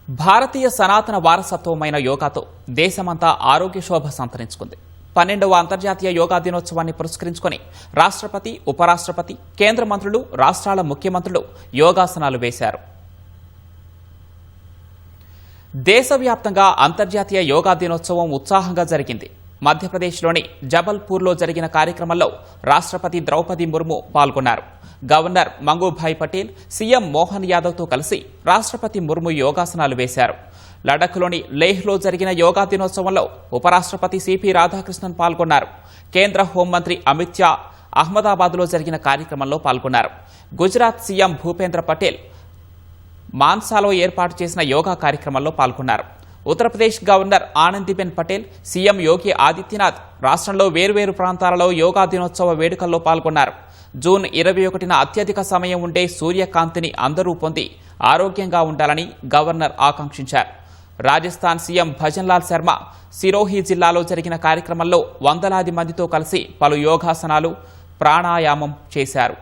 భారతీయ సనాతన వారసత్వమైన యోగాతో దేశమంతా ఆరోగ్య శోభ సంతరించుకుంది. 12వ అంతర్జాతీయ యోగా దినోత్సవాన్ని పురస్కరించుకొని రాష్ట్రపతి, ఉపరాష్ట్రపతి, కేంద్ర మంత్రులు, రాష్ట్రాల ముఖ్యమంత్రులు యోగాసనాలు వేశారు. దేశవ్యాప్తంగా అంతర్జాతీయ యోగా దినోత్సవం ఉత్సాహంగా జరిగింది. మధ్యప్రదేశ్లోని జబల్పూర్లో జరిగిన కార్యక్రమంలో రాష్ట్రపతి ద్రౌపది ముర్ము పాల్గొన్నారు. గవర్నర్ మంగూభాయ్ పటేల్, సీఎం మోహన్ యాదవ్తో కలిసి రాష్ట్రపతి ముర్ము యోగాసనాలు వేశారు. లడఖ్లోని లేహ్లో జరిగిన యోగా దినోత్సవంలో ఉపరాష్ట్రపతి సిపి రాధాకృష్ణన్ పాల్గొన్నారు. కేంద్ర హోంమంత్రి అమిత్ షా అహ్మదాబాద్లో జరిగిన కార్యక్రమంలో పాల్గొన్నారు. గుజరాత్ సీఎం భూపేంద్ర పటేల్ మాన్సాలో ఏర్పాటు చేసిన యోగా కార్యక్రమంలో పాల్గొన్నారు. ఉత్తరప్రదేశ్ గవర్నర్ ఆనందీబెన్ పటేల్, సీఎం యోగి ఆదిత్యనాథ్ రాష్ట్రంలో వేర్వేరు ప్రాంతాలలో యోగా దినోత్సవ వేడుకల్లో పాల్గొన్నారు. జూన్ 21న అత్యధిక సమయం ఉండే సూర్యకాంతిని అందరూ పొంది ఆరోగ్యంగా ఉండాలని గవర్నర్ ఆకాంక్షించారు. రాజస్థాన్ సీఎం భజన్లాల్ శర్మ సిరోహి జిల్లాలో జరిగిన కార్యక్రమంలో వందలాది మందితో కలిసి పలు యోగాసనాలు, ప్రాణాయామం చేశారు.